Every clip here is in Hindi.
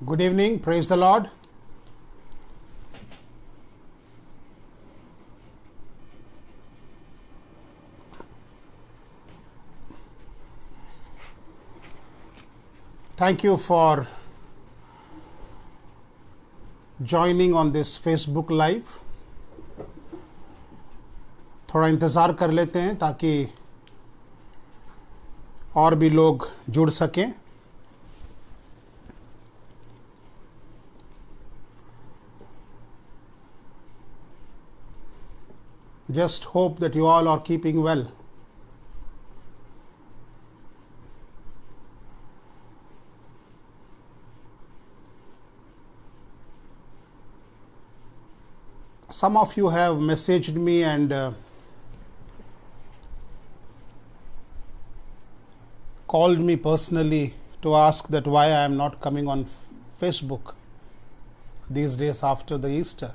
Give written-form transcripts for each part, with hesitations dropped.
Good evening. Praise the Lord. Thank you for joining on this Facebook Live. थोड़ा इंतज़ार कर लेते हैं ताकि और भी लोग जुड़ सकें. Just hope that you all are keeping well. Some of you have messaged me and called me personally to ask that why I am not coming on Facebook these days after the Easter.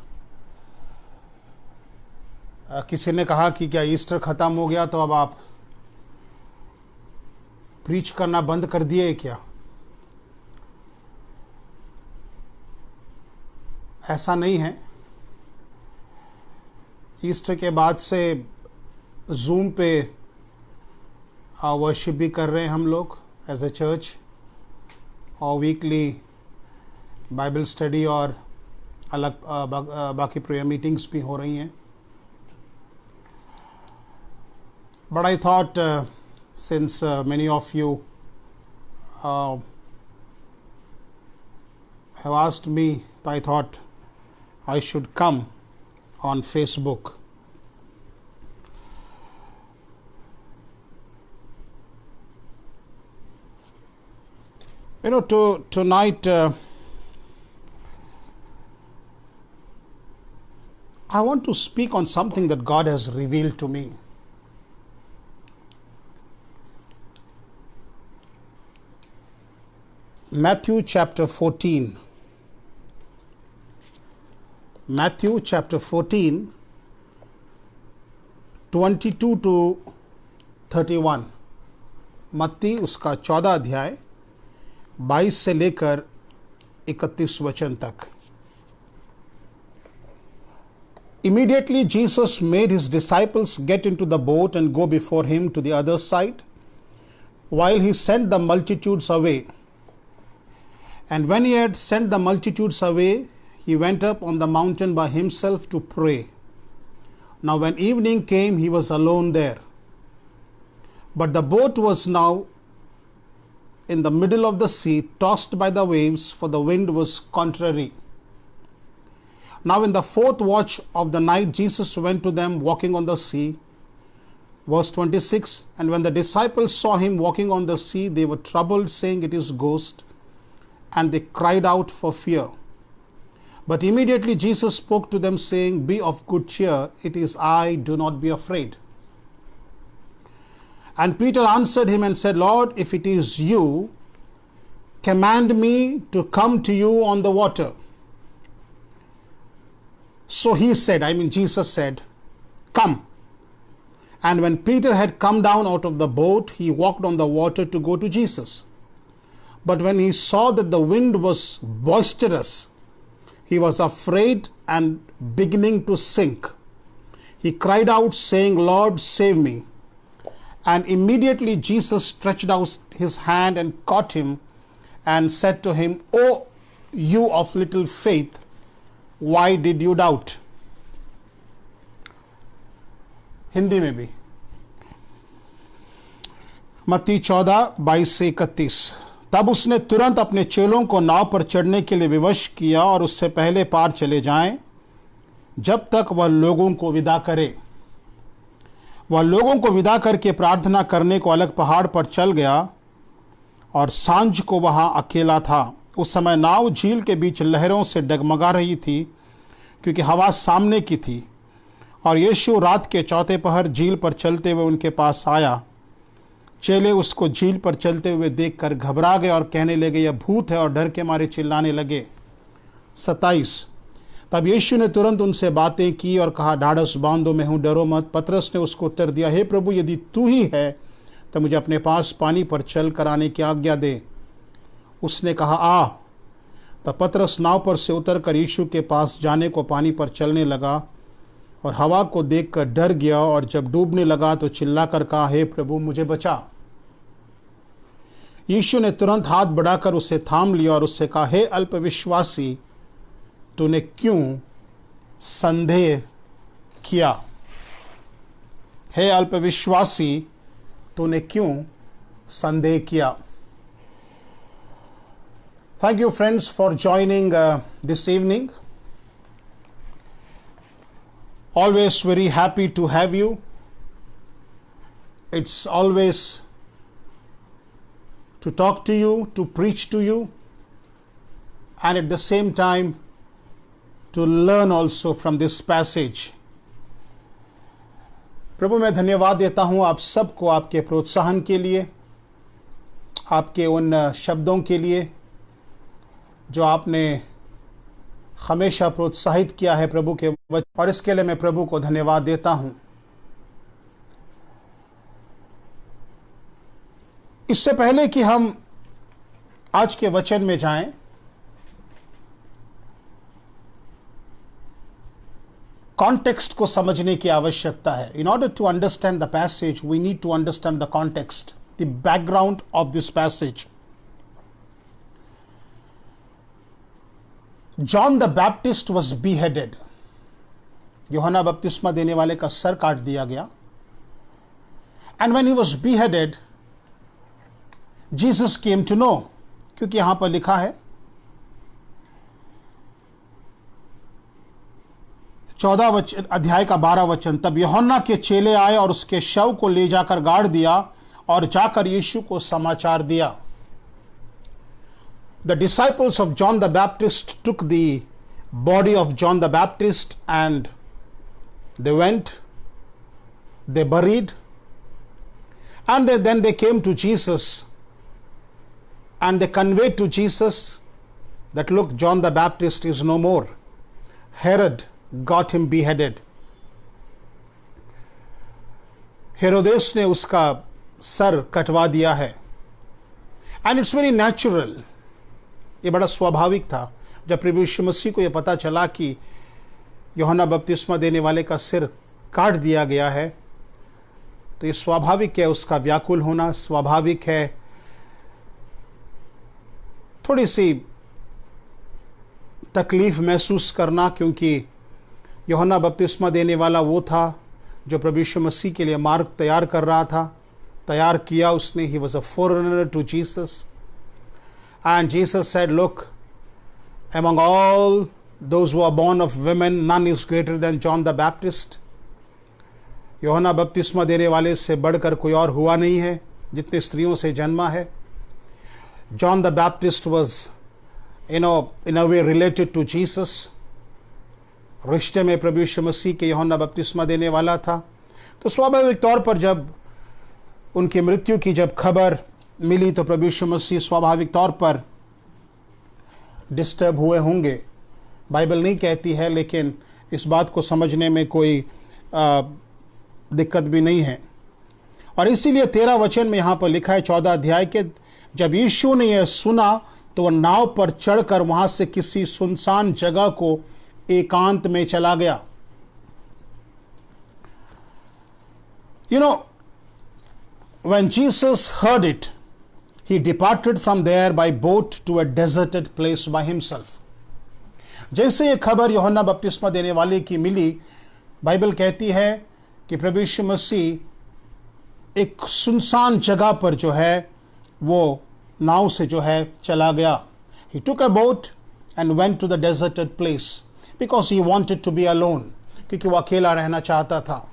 किसी ने कहा कि क्या ईस्टर ख़त्म हो गया तो अब आप प्रीच करना बंद कर दिए क्या? ऐसा नहीं है. ईस्टर के बाद से जूम पे वर्शिप भी कर रहे हैं हम लोग एज ए चर्च, और वीकली बाइबल स्टडी और अलग बाकी प्रेयर मीटिंग्स भी हो रही हैं. But I thought since many of you have asked me, I thought I should come on Facebook. Tonight I want to speak on something that God has revealed to me. Matthew chapter 14. Matthew chapter 14, 22 to 31. मत्ती उसका 14 अध्याय 22 से लेकर 31 वचन तक. Immediately Jesus made his disciples get into the boat and go before him to the other side, while he sent the multitudes away. And when he had sent the multitudes away, he went up on the mountain by himself to pray. Now when evening came, he was alone there. But the boat was now in the middle of the sea, tossed by the waves, for the wind was contrary. Now in the fourth watch of the night, Jesus went to them walking on the sea. Verse 26, and when the disciples saw him walking on the sea, they were troubled, saying, "It is ghost." And they cried out for fear. But immediately Jesus spoke to them, saying, "Be of good cheer, it is I, do not be afraid." And Peter answered him and said, "Lord, if it is you, command me to come to you on the water." So he said, Jesus said, "Come." And when Peter had come down out of the boat, he walked on the water to go to Jesus. But when he saw that the wind was boisterous, he was afraid and beginning to sink. He cried out, saying, "Lord, save me." And immediately Jesus stretched out his hand and caught him and said to him, "O you of little faith, why did you doubt?" Hindi में भी. मत्ती 14:22 से 31. तब उसने तुरंत अपने चेलों को नाव पर चढ़ने के लिए विवश किया और उससे पहले पार चले जाएं, जब तक वह लोगों को विदा करे. वह लोगों को विदा करके प्रार्थना करने को अलग पहाड़ पर चल गया और सांझ को वहां अकेला था. उस समय नाव झील के बीच लहरों से डगमगा रही थी, क्योंकि हवा सामने की थी. और यीशु रात के चौथे पहर झील पर चलते हुए उनके पास आया. चेले उसको झील पर चलते हुए देखकर घबरा गए और कहने लगे, "यह भूत है", और डर के मारे चिल्लाने लगे. 27. तब यीशु ने तुरंत उनसे बातें की और कहा, "ढाढ़स बांधो, मैं हूँ, डरो मत." पतरस ने उसको उत्तर दिया, "हे प्रभु, यदि तू ही है तो मुझे अपने पास पानी पर चल कर आने की आज्ञा दे." उसने कहा, "आ." तब पतरस नाव पर से उतरकर यीशु के पास जाने को पानी पर चलने लगा और हवा को देखकर डर गया, और जब डूबने लगा तो चिल्लाकर कहा, हे प्रभु मुझे बचा। यीशु ने तुरंत हाथ बढ़ाकर उसे थाम लिया और उससे कहा, हे अल्पविश्वासी, तूने क्यों संदेह किया? हे अल्पविश्वासी, तूने क्यों संदेह किया? Thank you, friends, for joining this evening. Always very happy to have you. It's always to talk to you, to preach to you, and at the same time to learn also from this passage. प्रभु मैं धन्यवाद देता हूं आप सबको आपके प्रोत्साहन के लिए, आपके उन शब्दों के लिए जो आपने हमेशा प्रोत्साहित किया है प्रभु के वचन, और इसके लिए मैं प्रभु को धन्यवाद देता हूं। इससे पहले कि हम आज के वचन में जाएं, कॉन्टेक्स्ट को समझने की आवश्यकता है। In order to understand the passage we need to understand the context, the background of this passage. John the Baptist was beheaded. यूहन्ना बपतिस्मा देने वाले का सर काट दिया गया। And when he was beheaded, Jesus came to know, क्योंकि यहां पर लिखा है 14 अध्याय का 12 वचन, तब यूहन्ना के चेले आए और उसके शव को ले जाकर गाड़ दिया और जाकर यीशु को समाचार दिया। The disciples of John the Baptist took the body of John the Baptist and they went, they buried, and then they came to Jesus and they conveyed to Jesus that, look, John the Baptist is no more. Herod got him beheaded. हेरोदेस ने उसका सर कटवा दिया है। And it's very natural. ये बड़ा स्वाभाविक था। जब प्रभु यीशु मसीह को यह पता चला कि यूहन्ना बपतिस्मा देने वाले का सिर काट दिया गया है, तो ये स्वाभाविक है उसका व्याकुल होना, स्वाभाविक है थोड़ी सी तकलीफ महसूस करना, क्योंकि यूहन्ना बपतिस्मा देने वाला वो था जो प्रभु यीशु मसीह के लिए मार्ग तैयार कर रहा था, तैयार किया उसने। He was a foreigner to Jesus. And Jesus said, look, among all those who are born of women, none is greater than John the Baptist. यूहन्ना बपतिस्मा देने वाले से बढ़कर कोई और हुआ नहीं है जितने स्त्रियों से जन्मा है। John the Baptist was, in a way related to Jesus. रिश्ते में प्रभु यीशु मसीह के यूहन्ना बपतिस्मा देने वाला था। तो स्वाभाविक तौर पर जब उनकी मृत्यु की जब खबर मिली तो प्रभु यीशु मसीह स्वाभाविक तौर पर डिस्टर्ब हुए होंगे। बाइबल नहीं कहती है, लेकिन इस बात को समझने में कोई दिक्कत भी नहीं है। और इसीलिए 13 वचन में यहां पर लिखा है 14 अध्याय के, जब यीशु ने यह सुना तो वह नाव पर चढ़कर वहां से किसी सुनसान जगह को एकांत में चला गया। When Jesus heard it, he departed from there by boat to a deserted place by himself. जैसे ये खबर यूहन्ना बपतिस्मा देने वाले की मिली, बाइबल कहती है कि प्रभु यीशु मसीह एक सुनसान जगह पर जो है वो नाव से जो है चला गया। He took a boat and went to the deserted place because he wanted to be alone, क्योंकि वो अकेला रहना चाहता था,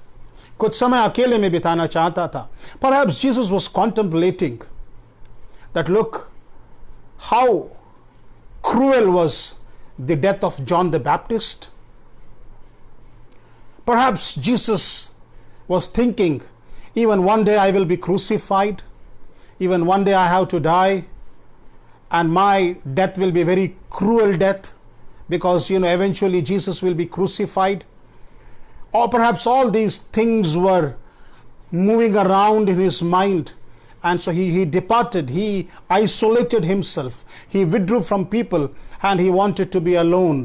कुछ समय अकेले में बिताना चाहता था। Perhaps Jesus was contemplating that, look, how cruel was the death of John the Baptist. Perhaps Jesus was thinking, even one day I will be crucified, even one day I have to die, and my death will be a very cruel death, because eventually Jesus will be crucified. Or perhaps all these things were moving around in his mind, And so he departed, he isolated himself, he withdrew from people and he wanted to be alone.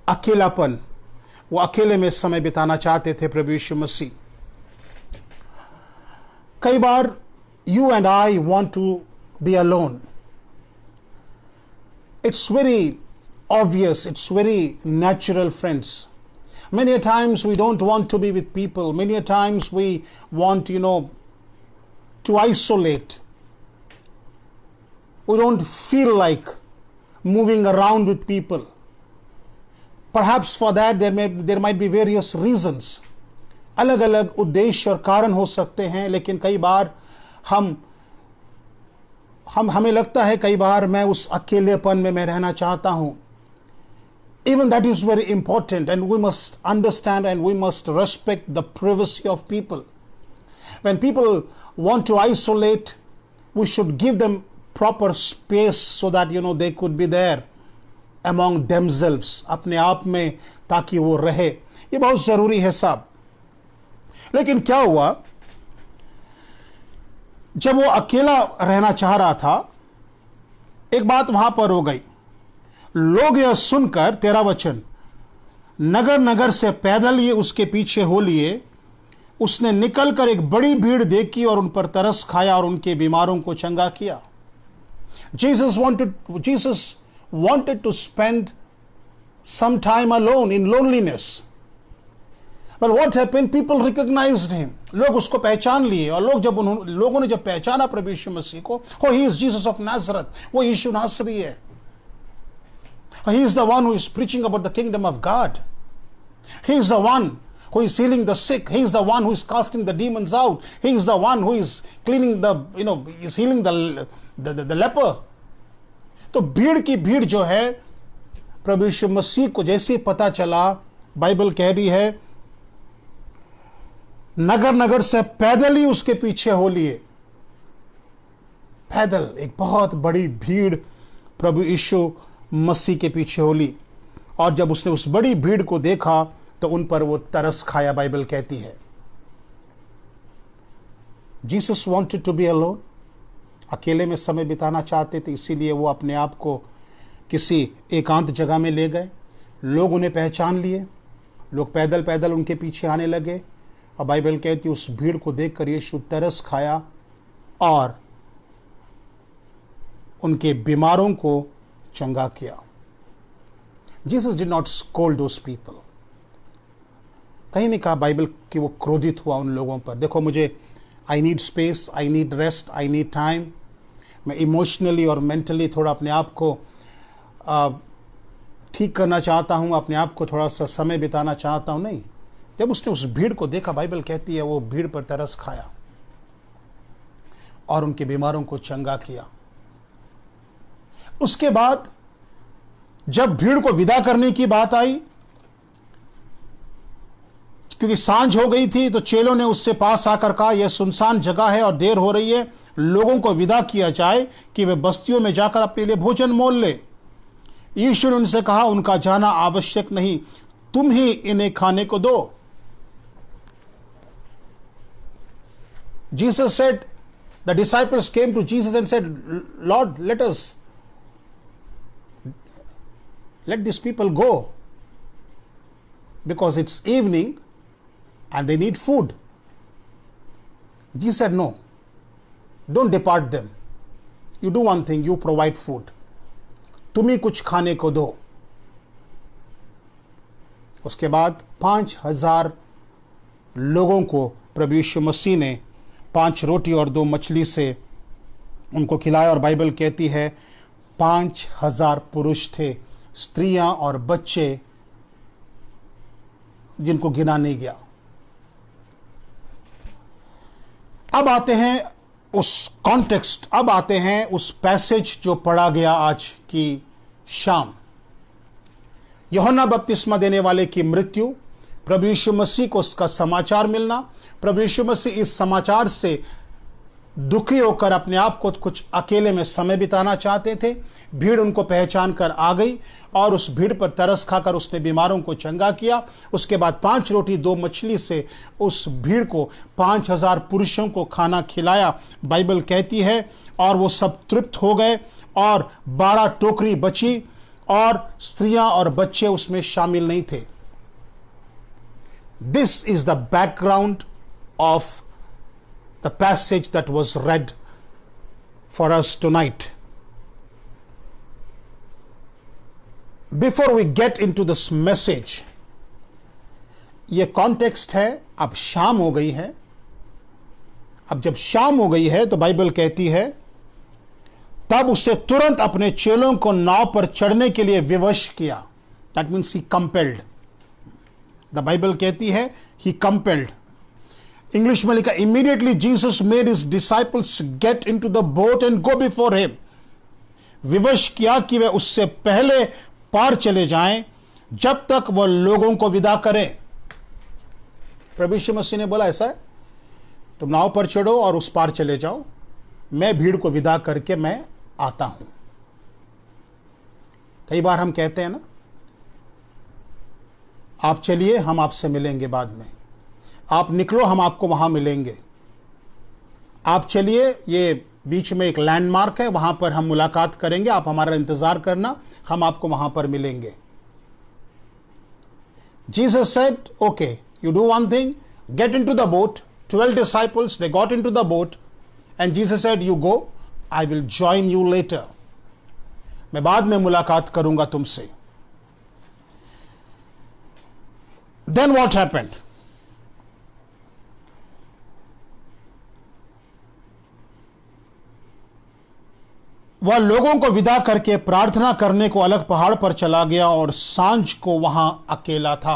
अकेलापन, वो अकेले में समय बिताना चाहते थे प्रभु यीशु मसीह। कई बार you and I want to be alone. It's very obvious, it's very natural, friends. Many a times we don't want to be with people. Many a times we want, to isolate. We don't feel like moving around with people. Perhaps for that there might be various reasons. अलग अलग उद्देश्य और कारण हो सकते हैं, लेकिन कई बार हमें लगता है कई बार मैं उस अकेलेपन में मैं रहना चाहता हूं। Even that is very important, and we must understand and we must respect the privacy of people. When people want to isolate, we should give them proper space so that they could be there among themselves, अपने आप में, ताकि वो रहे। ये बहुत जरूरी है साहब। लेकिन क्या हुआ, जब वो अकेला रहना चाह रहा था, एक बात वहां पर हो गई। लोग यह सुनकर, 13 वचन, नगर नगर से पैदल ये उसके पीछे हो लिए। उसने निकलकर एक बड़ी भीड़ देखी और उन पर तरस खाया और उनके बीमारों को चंगा किया। Jesus wanted to spend some time alone in loneliness. But what happened? People recognized him. लोग उसको पहचान लिए, और लोगों ने जब पहचाना प्रभु यीशु मसीह को, he is Jesus of Nazareth, वो यीशु नासरी है। He is the one who is preaching about the kingdom of God. He is the one who is healing the sick. He is the one who is casting the demons out. He is the one who is cleaning is healing the leper. तो भीड़ की भीड़ जो है, प्रभु यीशु मसीह को जैसे ही पता चला, बाइबल कह रही है, नगर नगर से पैदल ही उसके पीछे हो लिए। पैदल एक बहुत बड़ी भीड़ प्रभु यीशु मसीह के पीछे हो ली। और जब उसने उस बड़ी भीड़ को देखा तो उन पर वो तरस खाया, बाइबल कहती है। Jesus wanted to be alone, अकेले में समय बिताना चाहते थे, इसीलिए वो अपने आप को किसी एकांत जगह में ले गए। लोग उन्हें पहचान लिए, लोग पैदल पैदल उनके पीछे आने लगे, और बाइबल कहती है उस भीड़ को देखकर यीशु तरस खाया और उनके बीमारों को चंगा किया। Jesus did not scold those people. कहीं नहीं कहा बाइबल कि वो क्रोधित हुआ उन लोगों पर। देखो, मुझे I need space, I need rest, I need time, मैं इमोशनली और मेंटली थोड़ा अपने आप को ठीक करना चाहता हूँ, अपने आप को थोड़ा सा समय बिताना चाहता हूँ। नहीं, जब उसने उस भीड़ को देखा, बाइबल कहती है वो भीड़ पर तरस खाया और उनके बीमारों को चंगा किया। उसके बाद जब भीड़ को विदा करने की बात आई, क्योंकि सांझ हो गई थी, तो चेलों ने उससे पास आकर कहा, यह सुनसान जगह है और देर हो रही है, लोगों को विदा किया जाए कि वे बस्तियों में जाकर अपने लिए भोजन मोल ले। यीशु ने उनसे कहा, उनका जाना आवश्यक नहीं, तुम ही इन्हें खाने को दो। Jesus said, the disciples came to Jesus and said, Lord, let these people go, because it's evening and they need food. Jesus said, no, don't depart them. You do one thing, you provide food. तुम ही कुछ खाने को दो। उसके बाद 5,000 लोगों को प्रभु यीशु मसीह ने 5 रोटी और 2 मछली से उनको खिलाया, और बाइबल कहती है 5,000 पुरुष थे, स्त्रियां और बच्चे जिनको गिना नहीं गया। अब आते हैं उस कॉन्टेक्स्ट, अब आते हैं उस पैसेज जो पढ़ा गया आज की शाम। यूहन्ना बपतिस्मा देने वाले की मृत्यु, प्रभु यीशु मसीह को उसका समाचार मिलना। प्रभु यीशु मसीह इस समाचार से दुखी होकर अपने आप को कुछ अकेले में समय बिताना चाहते थे। भीड़ उनको पहचान कर आ गई और उस भीड़ पर तरस खाकर उसने बीमारों को चंगा किया। उसके बाद 5 रोटी 2 मछली से उस भीड़ को 5000 पुरुषों को खाना खिलाया, बाइबल कहती है। और वो सब तृप्त हो गए और 12 टोकरी बची और स्त्रियां और बच्चे उसमें शामिल नहीं थे। This is the background of the passage that was red for us tonight. Before we get into this message, ये कॉन्टेक्स्ट है। अब शाम हो गई है। अब जब शाम हो गई है तो बाइबल कहती है तब उसे तुरंत अपने चेलों को नाव पर चढ़ने के लिए विवश किया। That means he compelled. The Bible कहती है ही कंपेल्ड। इंग्लिश में लिखा immediately Jesus made his disciples get into the boat and go before him. विवश किया कि वे उससे पहले पार चले जाएं जब तक वह लोगों को विदा करें। प्रभु यीशु मसीह ने बोला ऐसा है, तुम नाव पर चढ़ो और उस पार चले जाओ, मैं भीड़ को विदा करके मैं आता हूं। कई बार हम कहते हैं ना, आप चलिए हम आपसे मिलेंगे बाद में, आप निकलो हम आपको वहां मिलेंगे, आप चलिए ये बीच में एक लैंडमार्क है वहां पर हम मुलाकात करेंगे, आप हमारा इंतजार करना, हम आपको वहां पर मिलेंगे। Jesus said, okay, you do one thing, get into the boat. 12 disciples, they got into the boat and Jesus said, you go, I will join you later. मैं बाद में मुलाकात करूंगा तुमसे। Then what happened? वह लोगों को विदा करके प्रार्थना करने को अलग पहाड़ पर चला गया और सांझ को वहां अकेला था।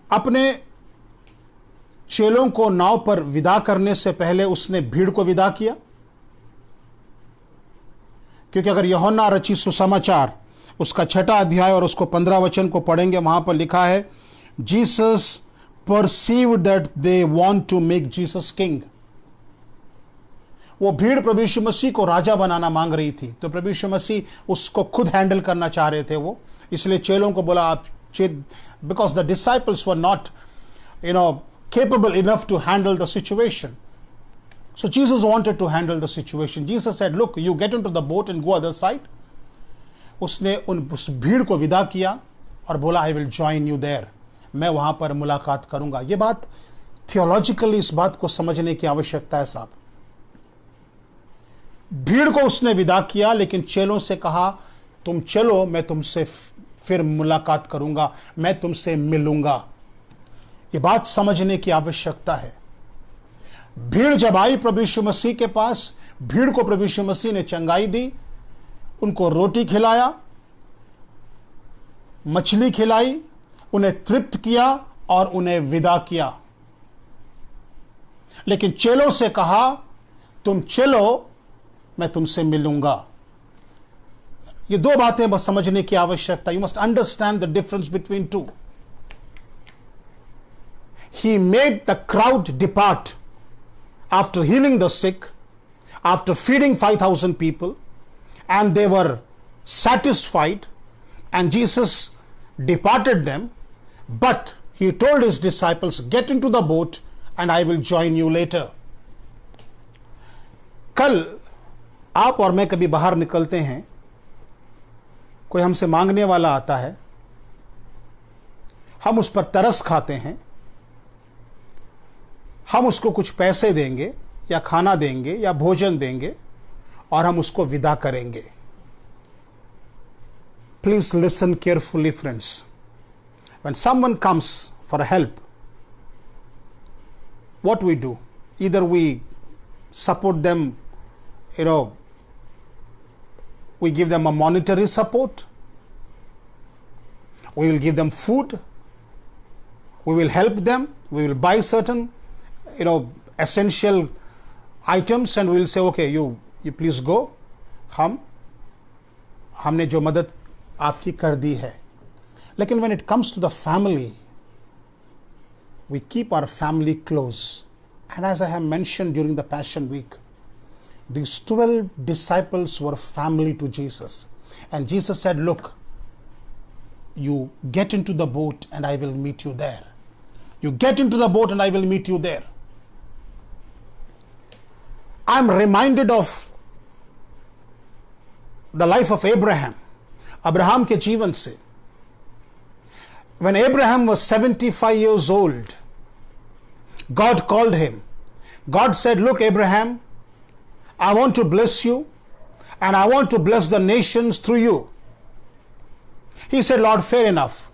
अपने चेलों को नाव पर विदा करने से पहले उसने भीड़ को विदा किया, क्योंकि अगर यूहन्ना रचित सुसमाचार उसका 6वां अध्याय और उसको 15 वचन को पढ़ेंगे, वहां पर लिखा है Jesus perceived that they want to make Jesus king. वो भीड़ प्रभु यीशु मसीह को राजा बनाना मांग रही थी, तो प्रभु यीशु मसीह उसको खुद हैंडल करना चाह रहे थे वो, इसलिए चेलों को बोला आप because the disciples were not capable enough to handle the situation. So Jesus wanted to handle the situation. Jesus said, look, you get into the boat and go other side. उसने उस भीड़ को विदा किया और बोला I will join you there. मैं वहां पर मुलाकात करूंगा। यह बात थियोलॉजिकली इस बात को समझने की आवश्यकता है साहब। भीड़ को उसने विदा किया लेकिन चेलों से कहा तुम चलो, मैं तुमसे फिर मुलाकात करूंगा, मैं तुमसे मिलूंगा। यह बात समझने की आवश्यकता है। भीड़ जब आई प्रभु यीशु मसीह के पास, भीड़ को प्रभु यीशु मसीह ने चंगाई दी, उनको रोटी खिलाया, मछली खिलाई, उन्हें तृप्त किया और उन्हें विदा किया। लेकिन चेलों से कहा तुम चलो, मैं तुमसे मिलूंगा। ये दो बातें बस समझने की आवश्यकता। You must understand the difference between two. He made the crowd depart after healing the sick, after feeding 5,000 people, and they were satisfied, and Jesus departed them. But he told his disciples, get into the boat and I will join you later. कल आप और मैं कभी बाहर निकलते हैं, कोई हमसे मांगने वाला आता है, हम उस पर तरस खाते हैं, हम उसको कुछ पैसे देंगे या खाना देंगे या भोजन देंगे और हम उसको विदा करेंगे। Please listen carefully, friends. When someone comes for help, what we do? Either we support them, we give them a monetary support, we will give them food, we will help them, we will buy certain, essential items and we will say, okay, you please go. हमने जो मदद आपकी कर दी है। लेकिन when it comes to the family, we keep our family close And as I have mentioned during the Passion Week, these 12 disciples were family to Jesus. And Jesus said, look, you get into the boat and I will meet you there. You get into the boat and I will meet you there. I'm reminded of the life of Abraham. Abraham के जीवन से. When Abraham was 75 years old, God called him. God said, look, Abraham, I want to bless you and I want to bless the nations through you. He said, Lord, fair enough.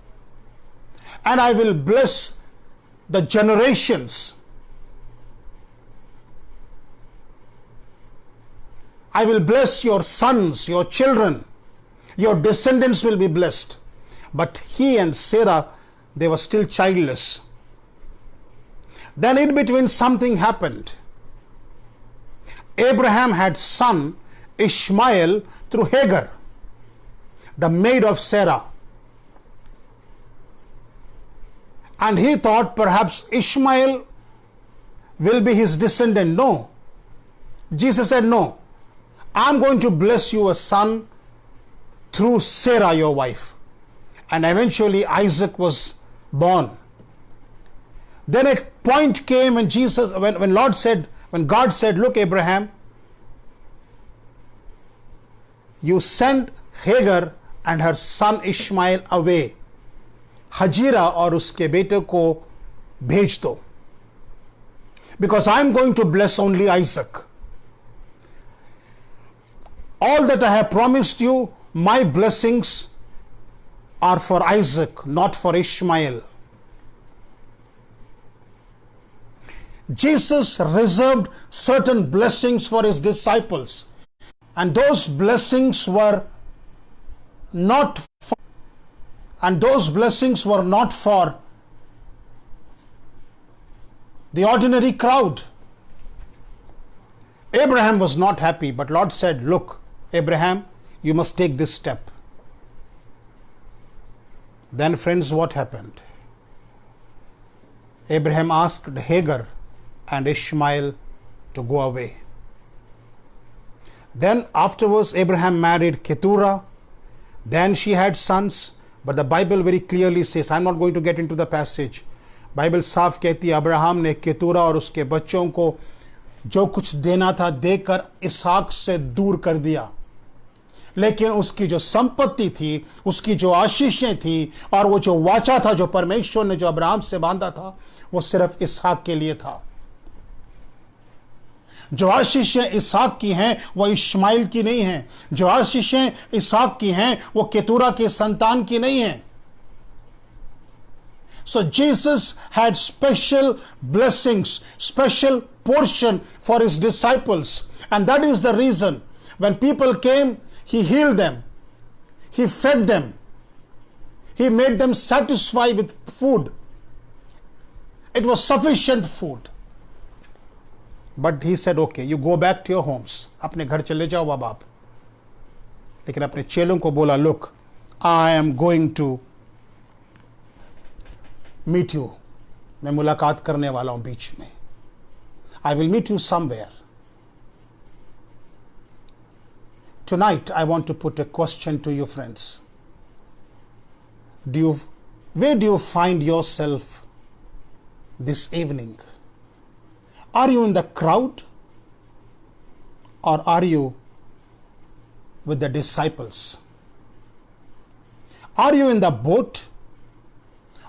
And I will bless the generations. I will bless your sons, your children, your descendants will be blessed. But he and Sarah, they were still childless. Then in between something happened. Abraham had son Ishmael through Hagar, the maid of Sarah. And he thought perhaps Ishmael will be his descendant. No. Jesus said, no. I'm going to bless you a son through Sarah, your wife. And eventually Isaac was born. Then a point came when when God said, look, Abraham, you send Hagar and her son Ishmael away. Hajira और उसके बेटे को भेज दो. Because I'm going to bless only Isaac. All that I have promised you, my blessings are for Isaac, not for Ishmael. Jesus reserved certain blessings for his disciples, and those blessings were not for, the ordinary crowd. Abraham was not happy, but Lord said, look, Abraham, you must take this step. Then, friends, what happened? Abraham asked Hagar and Ishmael to go away. Then afterwards, Abraham married Keturah. Then she had sons. But the Bible very clearly says, I'm not going to get into the passage. Bible साफ कहती है, अब्राहम ने केतुरा और उसके बच्चों को जो कुछ देना था देकर इसहाक से दूर कर दिया. लेकिन उसकी जो संपत्ति थी, उसकी जो आशीषें थी और वो जो वाचा था जो परमेश्वर ने जो अब्राहम से बांधा था, वो सिर्फ इसहाक के लिए था. जो आशीषें इसहाक की हैं वो इश्माइल की नहीं हैं. जो आशीषें इसहाक की हैं वो केतुरा के संतान की नहीं हैं. So Jesus had special blessings, special portion for his disciples, and that is the reason when people came, he healed them, he fed them, he made them satisfied with food. It was sufficient food. But he said, okay, you go back to your homes. अपने घर चले जाओ अब आप. लेकिन अपने चेलों को बोला, look, I am going to meet you. मैं मुलाकात करने वाला हूं बीच में. I will meet you somewhere. Tonight, I want to put a question to you, friends. Where do you find yourself this evening? Are you in the crowd or are you with the disciples? Are you in the boat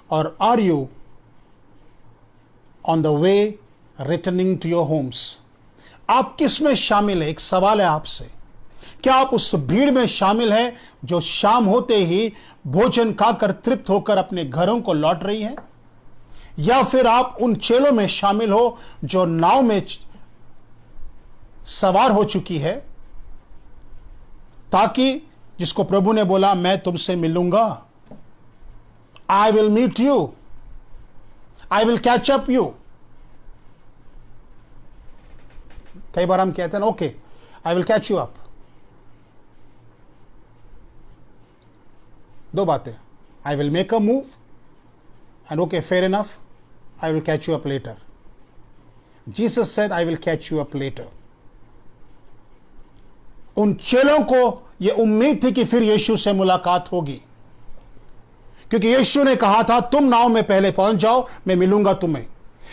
or are you on the way returning to your homes? आप किस में शामिल है? एक सवाल है आपसे. क्या आप उस भीड़ में शामिल हैं जो शाम होते ही भोजन खाकर तृप्त होकर अपने घरों को लौट रही है? या फिर आप उन चेलों में शामिल हो जो नाव में सवार हो चुकी है, ताकि जिसको प्रभु ने बोला, मैं तुमसे मिलूंगा, I will meet you, I will catch up you. कई बार हम कहते हैं, okay, I will catch you up. दो बातें, I will make a move and okay, fair enough, I will catch you up later. Jesus said, I will catch you up later. उन चेलों को यह उम्मीद थी कि फिर यीशु से मुलाकात होगी, क्योंकि यीशु ने कहा था तुम नाव में पहले पहुंच जाओ, मैं मिलूंगा तुम्हें।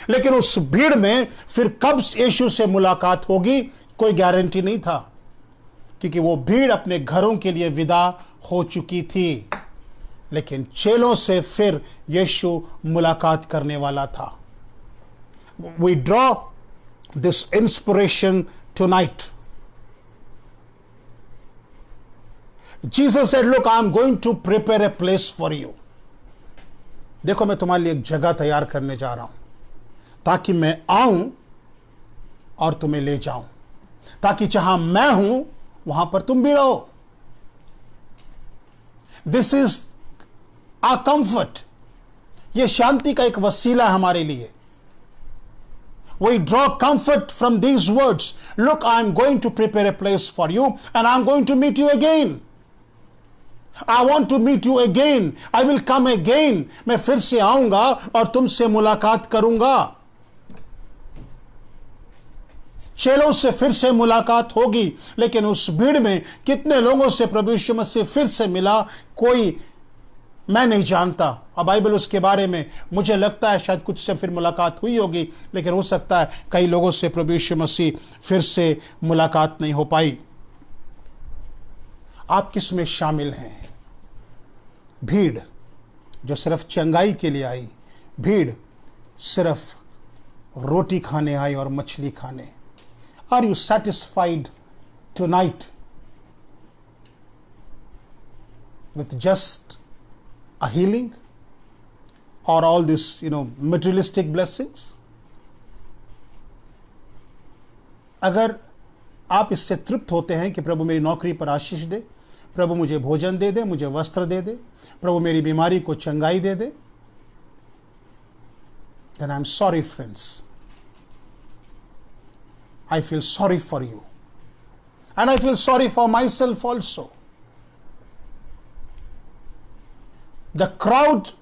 लेकिन उस भीड़ में फिर कब यीशु से मुलाकात होगी कोई गारंटी नहीं था, क्योंकि वो भीड़ अपने घरों के लिए विदा हो चुकी थी। लेकिन चेलों से फिर यीशु मुलाकात करने वाला था। We draw this inspiration tonight. Jesus said, look, I am going to prepare a place for you. देखो, मैं तुम्हारे लिए एक जगह तैयार करने जा रहा हूं, ताकि मैं आऊं और तुम्हें ले जाऊं, ताकि जहां मैं हूं वहां पर तुम भी रहो। This is our comfort. यह शांति का एक वसीला है हमारे लिए। We draw comfort from these words. Look, I am going to prepare a place for you and I am going to meet you again. I want to meet you again. I will come again. मैं फिर से आऊंगा और तुमसे मुलाकात करूंगा। चेलों से फिर से मुलाकात होगी, लेकिन उस भीड़ में कितने लोगों से प्रभु यीशु मसीह फिर से मिला, कोई मैं नहीं जानता। और बाइबल उसके बारे में, मुझे लगता है शायद कुछ से फिर मुलाकात हुई होगी, लेकिन हो सकता है कई लोगों से प्रभु यीशु मसीह फिर से मुलाकात नहीं हो पाई। आप किस में शामिल हैं? भीड़ जो सिर्फ चंगाई के लिए आई, भीड़ सिर्फ रोटी खाने आई और मछली खाने। Are you satisfied tonight with just a healing or all this, materialistic blessings? अगर आप इससे तृप्त होते हैं कि प्रभु मेरी नौकरी पर आशीष दे, प्रभु मुझे भोजन दे दे, मुझे वस्त्र दे दे, प्रभु मेरी बीमारी को चंगाई दे दे, then I'm sorry, friends. I feel sorry for you. And I feel sorry for myself also. The crowd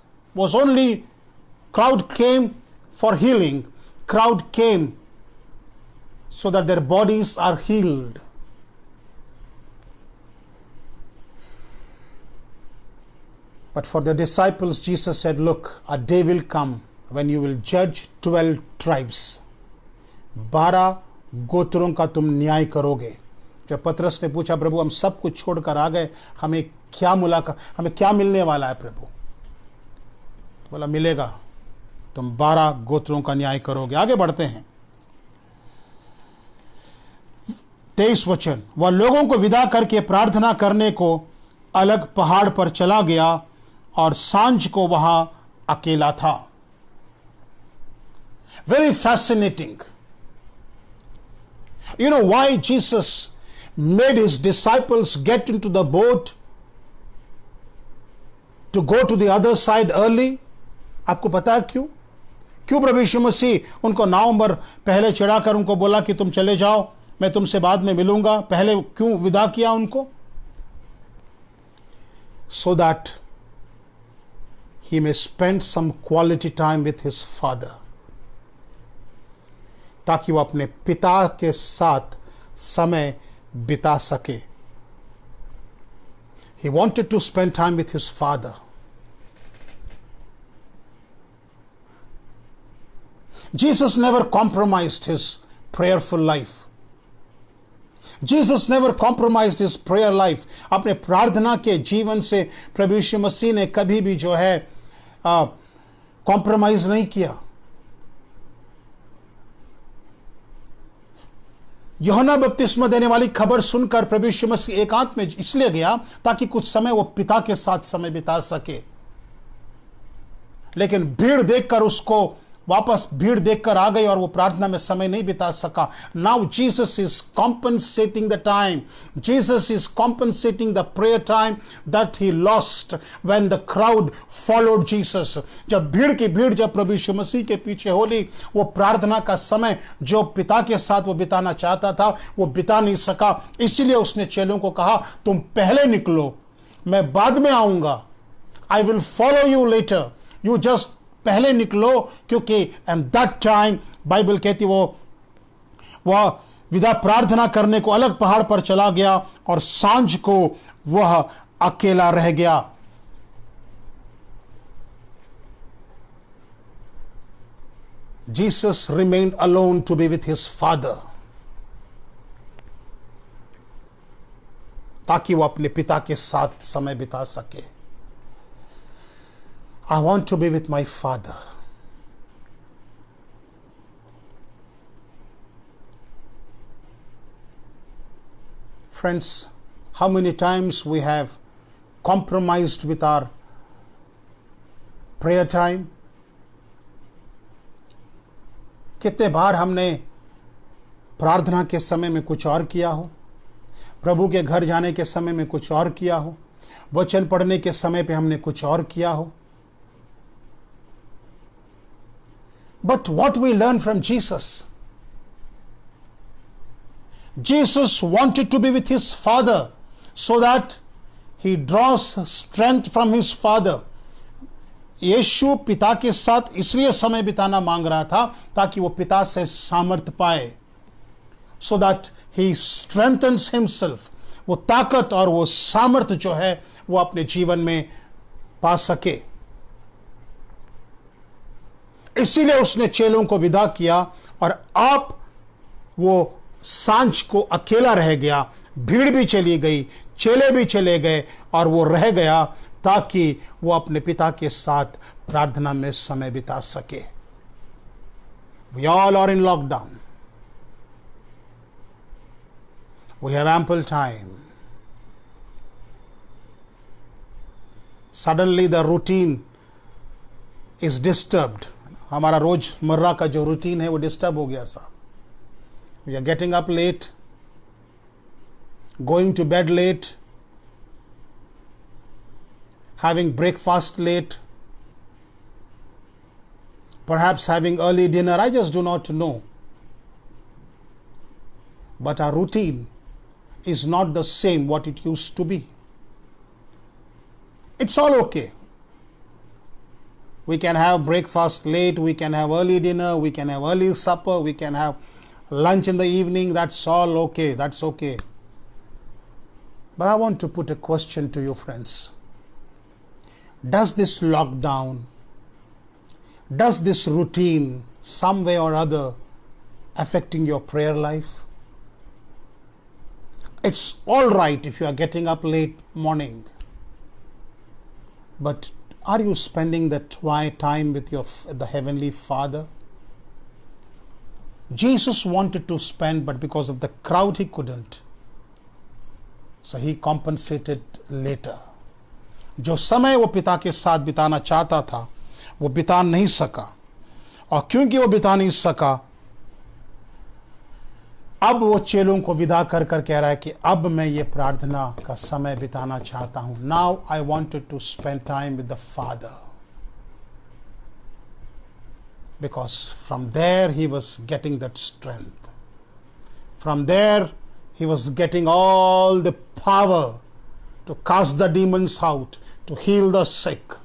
came for healing. Crowd came so that their bodies are healed. But for the disciples, Jesus said, look, a day will come when you will judge 12 tribes. 12 गोत्रों का तुम न्याय करोगे। जब पतरस ने पूछा, प्रभु हम सब कुछ छोड़कर आ गए, हमें क्या मिलने वाला है प्रभु? तो बोला, मिलेगा, तुम 12 गोत्रों का न्याय करोगे। आगे बढ़ते हैं, 23 वचन। वह लोगों को विदा करके प्रार्थना करने को अलग पहाड़ पर चला गया और सांझ को वहां अकेला था। Very fascinating. You know why Jesus made his disciples get into the boat to go to the other side early? आपको पता है क्यों? क्यों प्रभु यीशु मसीह उनको नाव पर पहले चढ़ाकर उनको बोला कि तुम चले जाओ, मैं तुमसे बाद में मिलूंगा? पहले क्यों विदा किया उनको? So that he may spend some quality time with his father, ताकि वो अपने पिता के साथ समय बिता सके। He wanted to spend time with his father. Jesus never compromised his prayerful life. Jesus never compromised his prayer life. अपने प्रार्थना के जीवन से प्रभु यीशु मसीह ने कभी भी जो है कॉम्प्रोमाइज नहीं किया। यूहन्ना बपतिस्मा देने वाली खबर सुनकर प्रभु यीशु मसीह एकांत में इसलिए गया ताकि कुछ समय वो पिता के साथ समय बिता सके। लेकिन भीड़ देखकर आ गई और वो प्रार्थना में समय नहीं बिता सका। Now Jesus is compensating the time, Jesus is compensating the prayer time that he lost when the crowd followed Jesus. जब भीड़ जब प्रभु यीशु मसीह के पीछे हो ली, वो प्रार्थना का समय जो पिता के साथ वो बिताना चाहता था वो बिता नहीं सका। इसीलिए उसने चेलों को कहा, तुम पहले निकलो, मैं बाद में आऊंगा। I will follow you later, you just पहले निकलो, क्योंकि एंड दैट टाइम बाइबल कहती वो वह विदा प्रार्थना करने को अलग पहाड़ पर चला गया और सांझ को वह अकेला रह गया। Jesus remained alone to be with his father, ताकि वो अपने पिता के साथ समय बिता सके। I want to be with my father. Friends, how many times we have compromised with our prayer time? कितने बार हमने प्रार्थना के समय में कुछ और किया हो, प्रभु के घर जाने के समय में कुछ और किया हो, वचन पढ़ने के समय पे हमने कुछ और किया हो। But what we learn from Jesus? Jesus wanted to be with his father so that he draws strength from his father. यीशु पिता के साथ इसलिए समय बिताना मांग रहा था ताकि वो पिता से सामर्थ्य पाए, so that he strengthens himself. वो ताकत और वो सामर्थ्य जो है वो अपने जीवन में पा सके। इसीलिए उसने चेलों को विदा किया और अब वो सांझ को अकेला रह गया। भीड़ भी चली गई, चेले भी चले गए और वो रह गया ताकि वो अपने पिता के साथ प्रार्थना में समय बिता सके। We all are in lockdown. We have ample time. Suddenly the routine is disturbed. हमारा रोजमर्रा का जो रूटीन है वो डिस्टर्ब हो गया साहब। We are getting up late, going to bed late, having breakfast late, perhaps having early dinner. I just do not know. But our routine is not the same what it used to be. It's all okay. We can have breakfast late, we can have early dinner, we can have early supper, we can have lunch in the evening. That's all okay. That's okay. But I want to put a question to you, friends. Does this lockdown, does this routine some way or other affecting your prayer life? It's all right if you are getting up late morning, but are you spending that time with the Heavenly Father? Jesus wanted to spend, but because of the crowd he couldn't. So he compensated later. जो समय वो पिता के साथ बिताना चाहता था वो बिता नहीं सका, और क्योंकि वो बिता नहीं सका अब वो चेलों को विदा कर कर कह रहा है कि अब मैं ये प्रार्थना का समय बिताना चाहता हूं। Now I wanted to spend time with the Father, because from there he was getting that strength. From there he was getting all the power to cast the demons out, to heal the sick,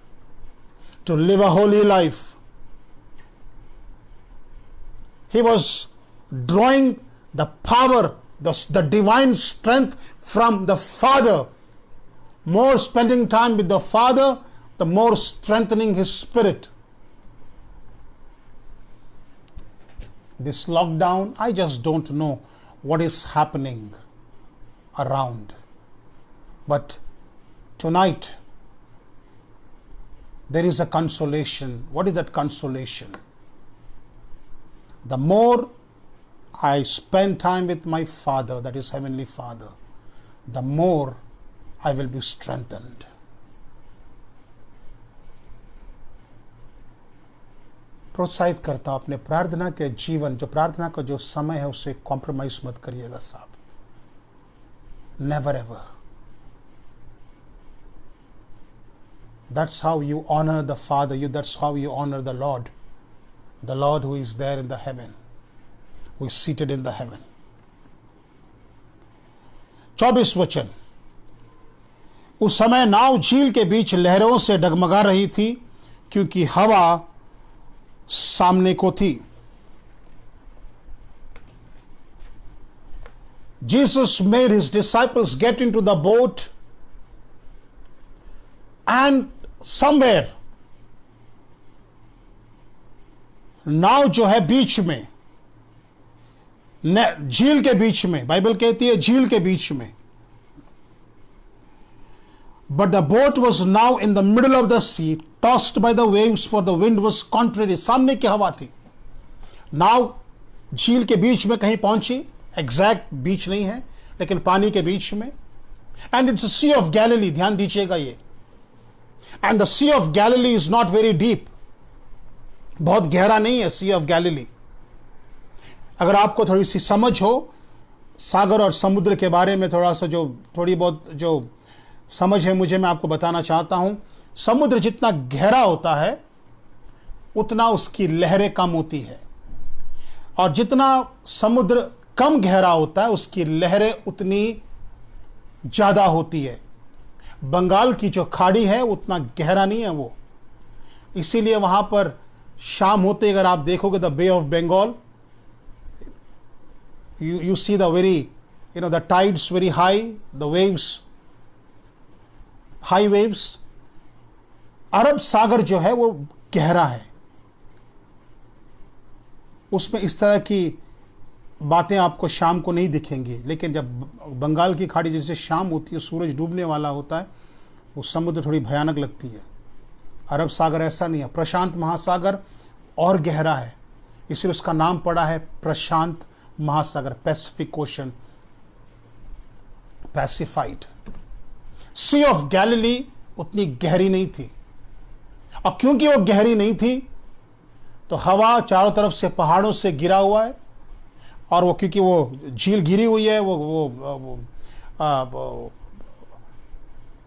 to live a holy life. He was drawing the power, the divine strength from the Father. More spending time with the Father, the more strengthening his spirit. This lockdown, I just don't know what is happening around. But tonight, there is a consolation. What is that consolation? The more I spend time with my Father, that is Heavenly Father, the more I will be strengthened. प्रोत्साहित करता हूं अपने प्रार्थना के जीवन, जो प्रार्थना का जो समय है उसे कॉम्प्रोमाइज मत करिएगा साहब। Never ever. That's how you honor the Father. That's how you honor the Lord who is there in the heaven, who is seated in the heaven. 24 वचन। उस समय नाव झील के बीच लहरों से डगमगा रही थी, क्योंकि हवा सामने को थी। Jesus made his disciples get into the boat, and somewhere नाव जो है बीच में, झील के बीच में, बाइबल कहती है झील के बीच में, but the boat was now in the middle of the sea, tossed by the waves, for the wind was contrary. सामने की हवा थी, नाव झील के बीच में कहीं पहुंची, एग्जैक्ट बीच नहीं है लेकिन पानी के बीच में, and it's Sea of Galilee, ध्यान दीजिएगा ये, and the Sea of Galilee is not very deep, बहुत गहरा नहीं है सी ऑफ गैलिली। अगर आपको थोड़ी सी समझ हो सागर और समुद्र के बारे में, थोड़ा सा जो थोड़ी बहुत जो समझ है मुझे, मैं आपको बताना चाहता हूं, समुद्र जितना गहरा होता है उतना उसकी लहरें कम होती है, और जितना समुद्र कम गहरा होता है उसकी लहरें उतनी ज्यादा होती है। बंगाल की जो खाड़ी है उतना गहरा नहीं है वो, इसीलिए वहां पर शाम होते अगर आप देखोगे the Bay of Bengal, you see the very, the tides very high, the waves, high waves. अरब सागर जो है वो गहरा है, उसमें इस तरह की बातें आपको शाम को नहीं दिखेंगी, लेकिन जब बंगाल की खाड़ी जैसे शाम होती है, सूरज डूबने वाला होता है, वो समुद्र थोड़ी भयानक लगती है। अरब सागर ऐसा नहीं है, प्रशांत महासागर और गहरा है, इसलिए उसका नाम पड़ा है प्रशांत महासागर, Pacific Ocean, pacified. Sea of Galilee उतनी गहरी नहीं थी, और क्योंकि वो गहरी नहीं थी तो हवा चारों तरफ से पहाड़ों से गिरा हुआ है, और वो क्योंकि वो झील गिरी हुई है, वो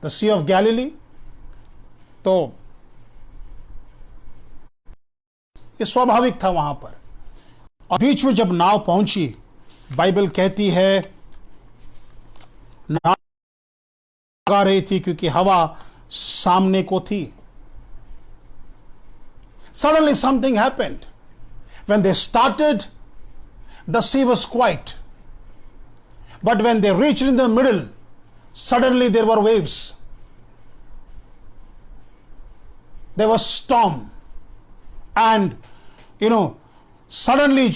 द सी ऑफ गैलिली, तो ये स्वाभाविक था वहां पर। और बीच में जब नाव पहुंची, बाइबल कहती है नाव आ रही थी क्योंकि हवा सामने को थी। Suddenly something happened. When they started, the sea was quiet. But when they reached in the middle, suddenly there were waves. There was storm. And, suddenly,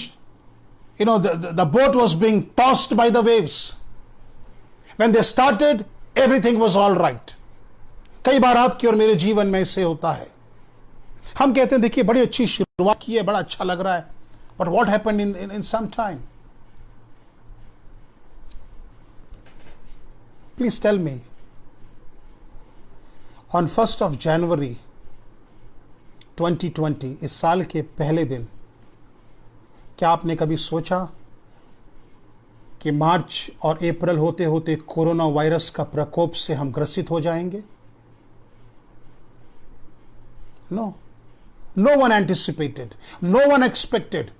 the boat was being tossed by the waves. When they started, everything was all right. कई बार आपके और मेरे जीवन में इससे होता है, हम कहते हैं देखिए बड़ी अच्छी शुरुआत की है, बड़ा अच्छा लग रहा है, but what happened in some time? Please tell me. On 1st of January 2020, इस साल के पहले दिन, क्या आपने कभी सोचा कि मार्च और अप्रैल होते होते कोरोना वायरस का प्रकोप से हम ग्रसित हो जाएंगे? No. No one anticipated. No one expected.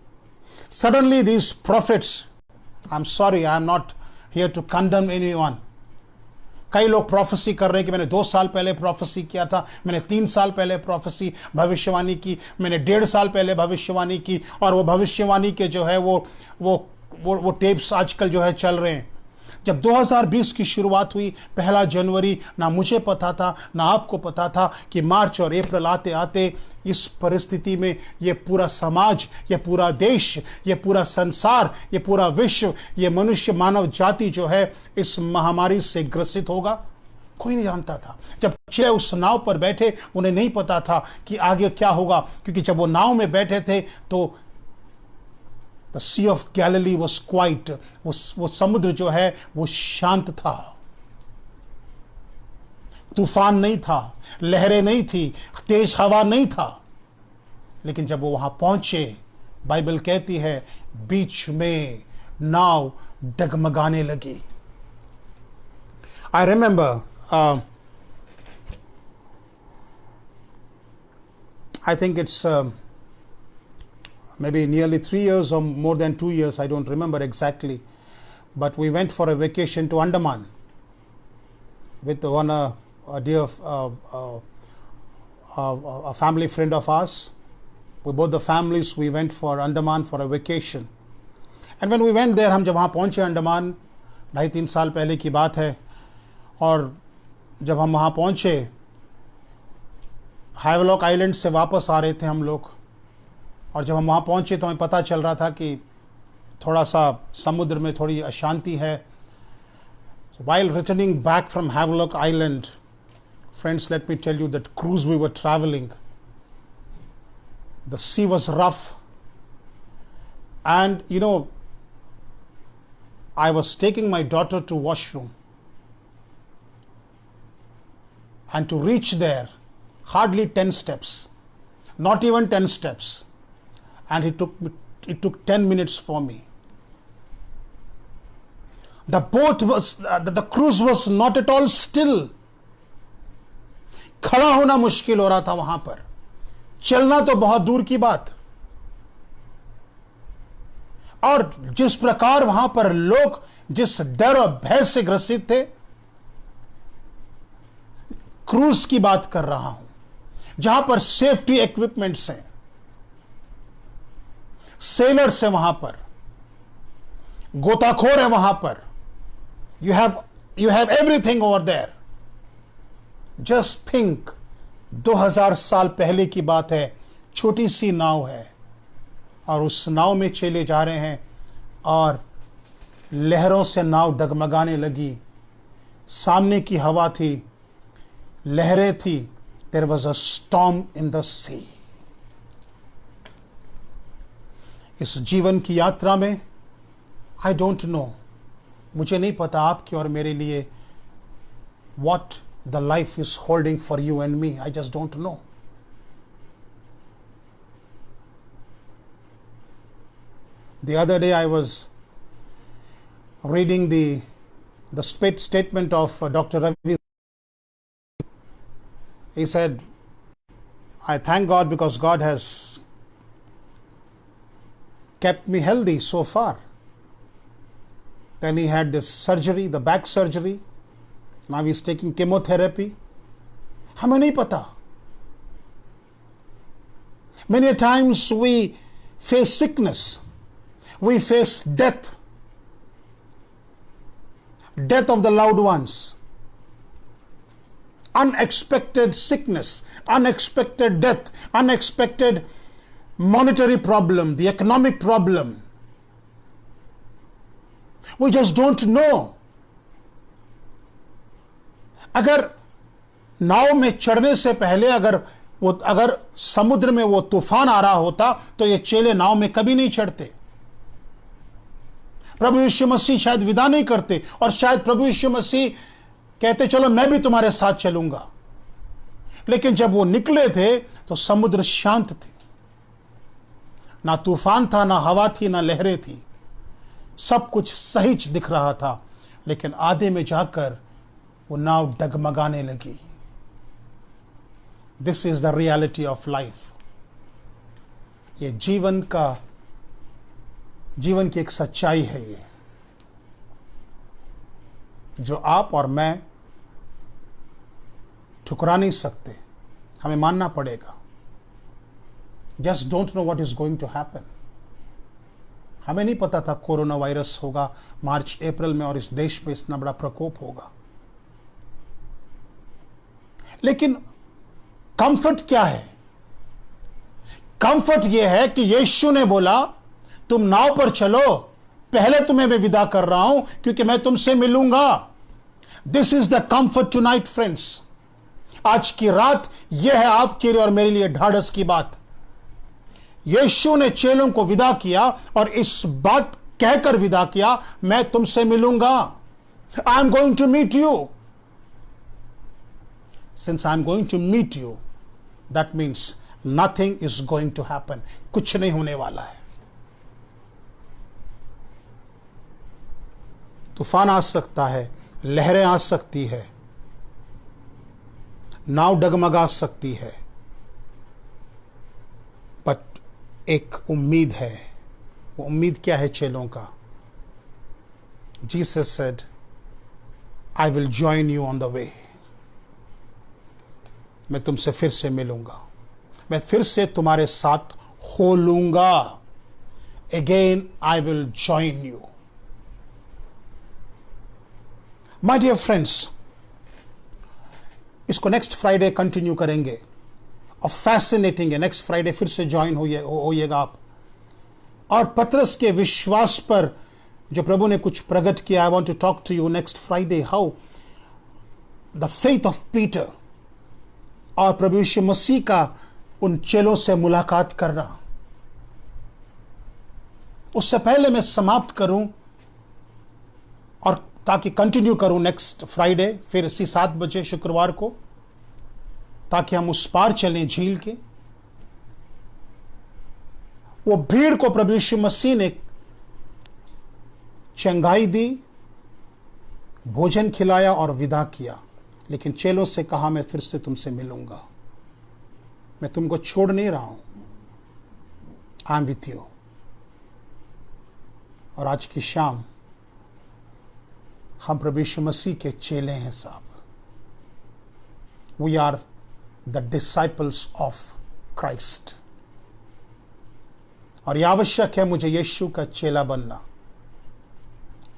Suddenly these prophets, I'm sorry, I'm not here to condemn anyone. कई लोग प्रोफेसी कर रहे हैं कि मैंने 2 साल पहले प्रोफेसी किया था, मैंने 3 साल पहले प्रोफेसी भविष्यवाणी की, मैंने 1.5 साल पहले भविष्यवाणी की, और वो भविष्यवाणी के जो है वो टेप्स आजकल जो है चल रहे हैं। जब 2020 की शुरुआत हुई 1 जनवरी, ना मुझे पता था ना आपको पता था कि मार्च और अप्रैल आते आते इस परिस्थिति में ये पूरा समाज, ये पूरा देश, ये पूरा संसार, ये पूरा विश्व, ये मनुष्य मानव जाति जो है इस महामारी से ग्रसित होगा। कोई नहीं जानता था। जब 6 उस नाव पर बैठे, उन्हें नहीं पता था कि आगे क्या होगा, क्योंकि जब वो नाव में बैठे थे तो The Sea of Galilee was quiet. वो समुद्र जो है वो शांत था, तूफान नहीं था, लहरें नहीं थी, तेज हवा नहीं था। लेकिन जब वो वहां पहुंचे, बाइबल कहती है बीच में नाव डगमगाने लगी। I remember I think it's maybe nearly 3 years or more than 2 years, I don't remember exactly, but we went for a vacation to Andaman with a dear a family friend of ours. With both the families we went for Andaman for a vacation, and when we went there, हम जब वहाँ पहुँचे अंडमान, 2.5-3 साल पहले की बात है। और जब हम वहाँ पहुँचे, हैवलॉक आइलैंड से वापस आ रहे थे हम लोग, और जब हम वहाँ पहुँचे तो हमें पता चल रहा था कि थोड़ा सा समुद्र में थोड़ी अशांति है। While returning back from Havelock Island, friends, let me tell you that cruise we were traveling, the sea was rough, and I was taking my daughter to washroom, and to reach there, hardly 10 steps, not even 10 steps, and it took 10 minutes for me. The cruise was not at all still. खड़ा होना मुश्किल हो रहा था वहां पर, चलना तो बहुत दूर की बात। और जिस प्रकार वहां पर लोग जिस डर और भय से ग्रसित थे, क्रूज की बात कर रहा हूं, जहां पर सेफ्टी इक्विपमेंट्स हैं, सेलर्स है वहां पर, गोताखोर है वहां पर, you have everything over there. Just think, 2000 साल पहले की बात है, छोटी सी नाव है, और उस नाव में चले जा रहे हैं, और लहरों से नाव डगमगाने लगी। सामने की हवा थी, लहरें थी। There was a storm in the sea. इस जीवन की यात्रा में I don't know, मुझे नहीं पता आपके और मेरे लिए what the life is holding for you and me. I just don't know. The other day I was reading the statement of Dr. Ravi. He said, I thank God because God has kept me healthy so far. Then he had this surgery, the back surgery. Now he's taking chemotherapy. हमें नहीं पता. Many times we face sickness. We face death. Death of the loved ones. Unexpected sickness, unexpected death, unexpected monetary problem, the economic problem. We just don't know. अगर नाव में चढ़ने से पहले अगर समुद्र में वो तूफान आ रहा होता तो ये चेले नाव में कभी नहीं चढ़ते। प्रभु यीशु मसीह शायद विदा नहीं करते, और शायद प्रभु यीशु मसीह कहते चलो मैं भी तुम्हारे साथ चलूंगा। लेकिन जब वो निकले थे तो समुद्र शांत थे, ना तूफान था, ना हवा थी, ना लहरें थी, सब कुछ सहीच दिख रहा था। लेकिन आधे में जाकर वो नाव डगमगाने लगी। This is the reality of life. ये जीवन की एक सच्चाई है, ये जो आप और मैं ठुकरा नहीं सकते, हमें मानना पड़ेगा। Just don't know what is going to happen. हमें नहीं पता था कोरोना वायरस होगा मार्च अप्रैल में और इस देश में इतना बड़ा प्रकोप होगा। लेकिन कंफर्ट क्या है? कंफर्ट यह है कि यीशु ने बोला तुम नाव पर चलो, पहले तुम्हें मैं विदा कर रहा हूं क्योंकि मैं तुमसे मिलूंगा। This is the comfort tonight friends. आज की रात यह है आपके लिए और मेरे लिए ढाढ़स की बात। यीशु ने चेलों को विदा किया और इस बात कहकर विदा किया, मैं तुमसे मिलूंगा। I am going to meet you. Since I am going to meet you, that means nothing is going to happen. कुछ नहीं होने वाला है। तूफान आ सकता है, लहरें आ सकती है, नाव डगमगा सकती है, बट एक उम्मीद है। वो उम्मीद क्या है चेलों का? Jesus said, I will join you on the way. मैं तुमसे फिर से मिलूंगा, मैं फिर से तुम्हारे साथ हो लूंगा। Again I will join you. My dear friends, इसको नेक्स्ट फ्राइडे कंटिन्यू करेंगे और फैसिनेटिंग है। नेक्स्ट फ्राइडे फिर से ज्वाइन होइएगा आप। और पतरस के विश्वास पर जो प्रभु ने कुछ प्रकट किया, I want to talk to you next Friday how the faith of Peter और प्रभु यीशु मसीह का उन चेलों से मुलाकात करना। उससे पहले मैं समाप्त करूं और ताकि कंटिन्यू करूं नेक्स्ट फ्राइडे फिर इसी 7 बजे शुक्रवार को, ताकि हम उस पार चलें झील के। वो भीड़ को प्रभु यीशु मसीह ने चंगाई दी, भोजन खिलाया और विदा किया, लेकिन चेलों से कहा मैं फिर से तुमसे मिलूंगा, मैं तुमको छोड़ नहीं रहा हूं, आई एम विथ यू। और आज की शाम हम प्रभु यीशु मसीह के चेले हैं साहब। We are the disciples of Christ. और यह आवश्यक है मुझे यीशु का चेला बनना।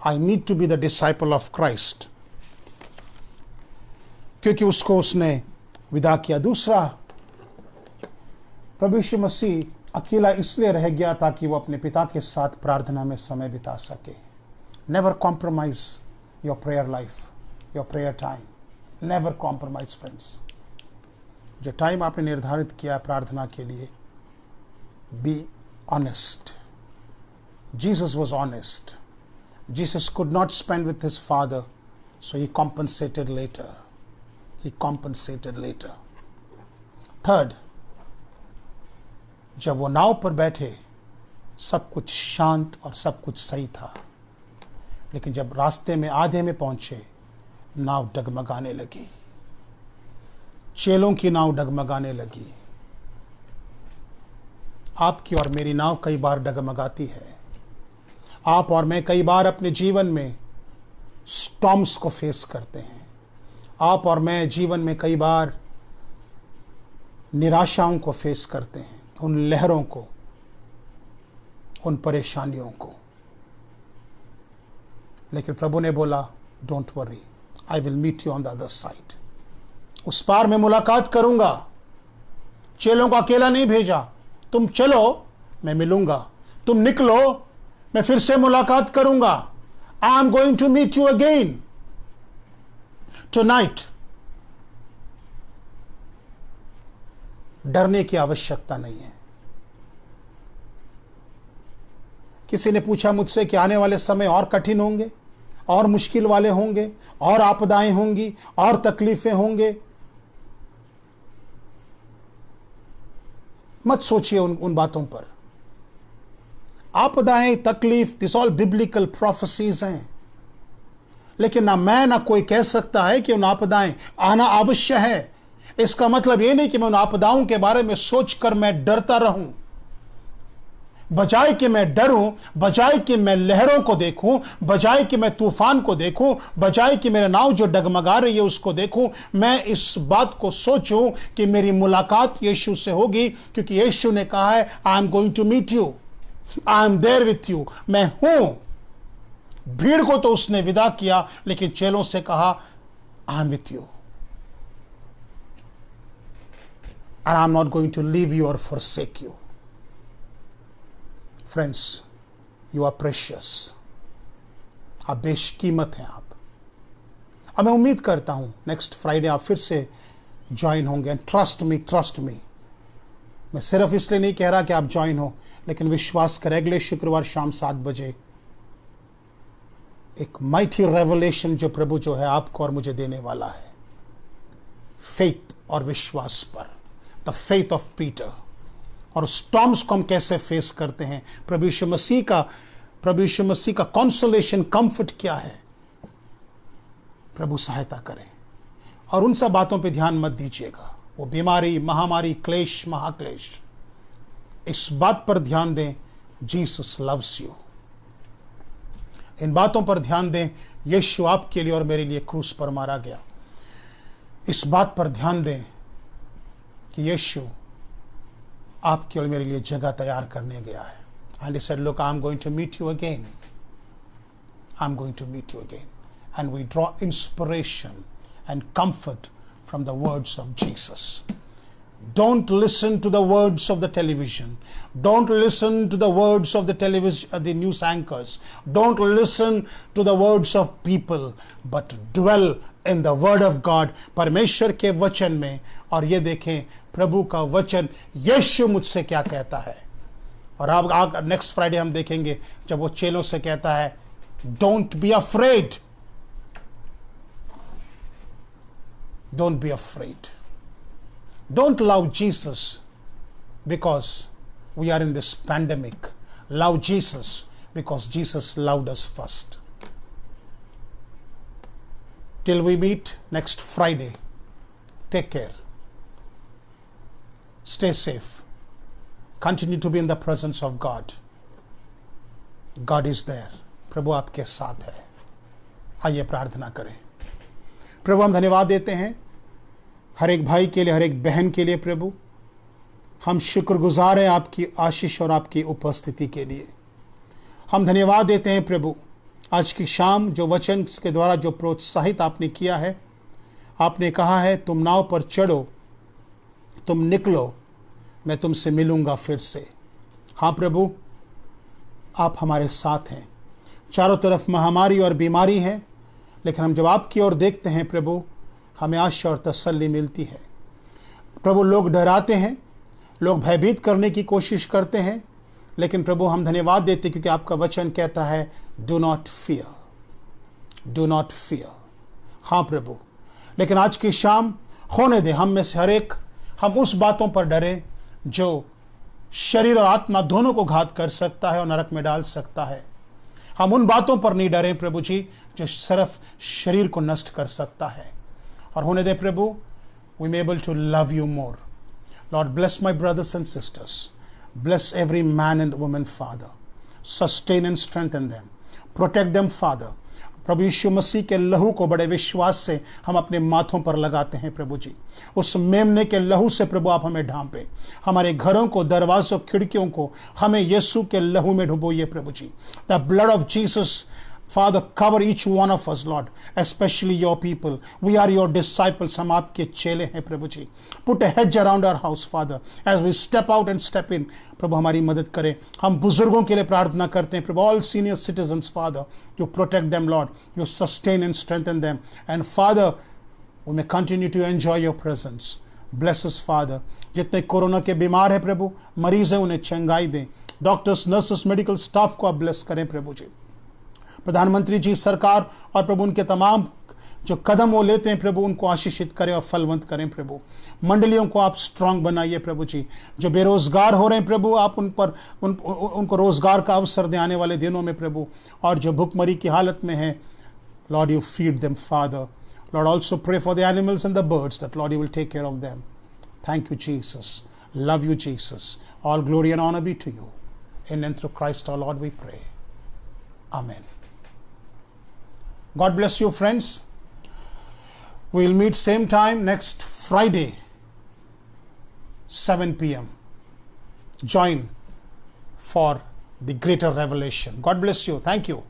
I need to be the disciple of Christ, क्योंकि उसको उसने विदा किया। दूसरा, प्रभु यीशु मसीह अकेला इसलिए रह गया ताकि वो अपने पिता के साथ प्रार्थना में समय बिता सके। Never compromise your prayer life, your prayer time, never compromise friends. जो टाइम आपने निर्धारित किया प्रार्थना के लिए, be honest. Jesus was honest. Jesus could not spend with his father, so he compensated later. He compensated later. Third, जब वो नाव पर बैठे सब कुछ शांत और सब कुछ सही था, लेकिन जब रास्ते में आधे में पहुंचे नाव डगमगाने लगी। चेलों की नाव डगमगाने लगी। आपकी और मेरी नाव कई बार डगमगाती है। आप और मैं कई बार अपने जीवन में स्टॉर्म्स को फेस करते हैं। आप और मैं जीवन में कई बार निराशाओं को फेस करते हैं, उन लहरों को, उन परेशानियों को। लेकिन प्रभु ने बोला, don't worry, I will meet you on the other side. उस पार मैं मुलाकात करूंगा। चेलों को अकेला नहीं भेजा, तुम चलो मैं मिलूंगा, तुम निकलो मैं फिर से मुलाकात करूंगा। I am going to meet you again tonight. डरने की आवश्यकता नहीं है। किसी ने पूछा मुझसे कि आने वाले समय और कठिन होंगे, और मुश्किल वाले होंगे, और आपदाएं होंगी, और तकलीफें होंगे। मत सोचिए उन बातों पर। आपदाएं, तकलीफ, दिस ऑल बिब्लिकल प्रोफेसीज हैं। लेकिन ना मैं ना कोई कह सकता है कि उन आपदाएं आना आवश्यक है। इसका मतलब यह नहीं कि मैं उन आपदाओं के बारे में सोचकर मैं डरता रहूं। बजाय कि मैं डरूं, बजाय कि मैं लहरों को देखूं, बजाय कि मैं तूफान को देखूं, बजाय कि मेरा नाव जो डगमगा रही है उसको देखूं, मैं इस बात को सोचूं कि मेरी मुलाकात यीशु से होगी, क्योंकि यीशु ने कहा है I am going to meet you, I am there with you. मैं हूं। भीड़ को तो उसने विदा किया, लेकिन चेलों से कहा I am with you, and I'm not going to leave you or forsake you. Friends, you are precious. आप बेशकीमत हैं आप। अब मैं उम्मीद करता हूं नेक्स्ट फ्राइडे आप फिर से ज्वाइन होंगे। एंड ट्रस्ट मी, मैं सिर्फ इसलिए नहीं कह रहा कि आप ज्वाइन हो, लेकिन विश्वास करें अगले शुक्रवार शाम 7 बजे एक माइटी रेवलेशन जो प्रभु जो है आपको और मुझे देने वाला है, फेथ और विश्वास पर, द फेथ ऑफ पीटर। और स्टॉर्म्स को हम कैसे फेस करते हैं, प्रभु यीशु मसीह का कंसोलेशन, कंफर्ट क्या है। प्रभु सहायता करें। और उन सब बातों पे ध्यान मत दीजिएगा, वो बीमारी, महामारी, क्लेश, महाक्लेश, इस बात पर ध्यान दें जीसस लव्स यू। इन बातों पर ध्यान दें, यीशु आपके लिए और मेरे लिए क्रूस पर मारा गया। इस बात पर ध्यान दें कि यीशु आपके और मेरे लिए जगह तैयार करने गया है। And he said, look, I'm going to meet you again. I'm going to meet you again. and we draw inspiration and comfort from the words of Jesus. Don't listen to the words of the television. Don't listen to the words of the news anchors. Don't listen to the words of people, but dwell in the word of God. परमेश्वर के वचन में, और ये देखें प्रभु का वचन यीशु मुझसे क्या कहता है। और अब नेक्स्ट फ्राइडे हम देखेंगे जब वो चेलों से कहता है, don't be afraid, don't be afraid. Don't love Jesus because we are in this pandemic. Love Jesus because Jesus loved us first. Till we meet next Friday, take care. Stay safe. Continue to be in the presence of God. God is there. प्रभु आपके साथ है. आइए प्रार्थना करें. प्रभु हम धन्यवाद देते हैं हर एक भाई के लिए, हर एक बहन के लिए। प्रभु हम शुक्रगुजार हैं आपकी आशीष और आपकी उपस्थिति के लिए। हम धन्यवाद देते हैं प्रभु आज की शाम जो वचन के द्वारा जो प्रोत्साहित आपने किया है। आपने कहा है तुम नाव पर चढ़ो, तुम निकलो, मैं तुमसे मिलूंगा फिर से। हाँ प्रभु, आप हमारे साथ हैं। चारों तरफ महामारी और बीमारी है, लेकिन हम जब आपकी ओर देखते हैं प्रभु, हमें आशा और तसल्ली मिलती है। प्रभु लोग डराते हैं, लोग भयभीत करने की कोशिश करते हैं, लेकिन प्रभु हम धन्यवाद देते क्योंकि आपका वचन कहता है do not fear, do not fear. हाँ प्रभु, लेकिन आज की शाम होने दे हम में से हर एक, हम उस बातों पर डरे जो शरीर और आत्मा दोनों को घात कर सकता है और नरक में डाल सकता है। हम उन बातों पर नहीं डरे प्रभु जी जो सिर्फ शरीर को नष्ट कर सकता है। और होने दे प्रभु, we may able to love you more. Lord, bless my brothers and sisters. Bless every man and woman, Father. Sustain and strengthen them. Protect them, Father. प्रभु यीशु मसीह के लहू को बड़े विश्वास से हम अपने माथों पर लगाते हैं प्रभु जी। उस मेमने के लहू से प्रभु आप हमें ढांपे। हमारे घरों को, दरवाजों, खिड़कियों को हमें यीशु के लहू में डुबोइए प्रभु जी। The blood of Jesus, Father, cover each one of us, Lord, especially your people. We are your disciples. हम आपके चेले हैं प्रभु जी। Put a hedge around our house, Father, as we step out and step in. प्रभु हमारी मदद करें। हम बुजुर्गों के लिए प्रार्थना करते हैं प्रभु, all senior citizens, Father, you protect them, Lord, you sustain and strengthen them, and Father, we may continue to enjoy your presence. Bless us, Father. जितने कोरोना के बीमार हैं प्रभु, मरीज हैं, उन्हें चंगाई दें। डॉक्टर्स, नर्सेस, मेडिकल स्टाफ को आप ब्लेस करें प्रभु जी। प्रधानमंत्री जी, सरकार और प्रभु उनके तमाम जो कदम वो लेते हैं प्रभु, उनको आशीषित करें और फलवंत करें प्रभु। मंडलियों को आप स्ट्रांग बनाइए प्रभु जी। जो बेरोजगार हो रहे हैं प्रभु, आप उनको रोजगार का अवसर दें आने वाले दिनों में प्रभु। और जो भुखमरी की हालत में है, Lord you feed them Father. Lord also pray for the animals and the birds that Lord you will take care of them. Thank you Jesus, love you Jesus, all glory and honour be to you. In and through Christ our Lord we pray, amen. God bless you, friends. We'll meet same time next Friday, 7 p.m. Join for the greater revelation. God bless you. Thank you.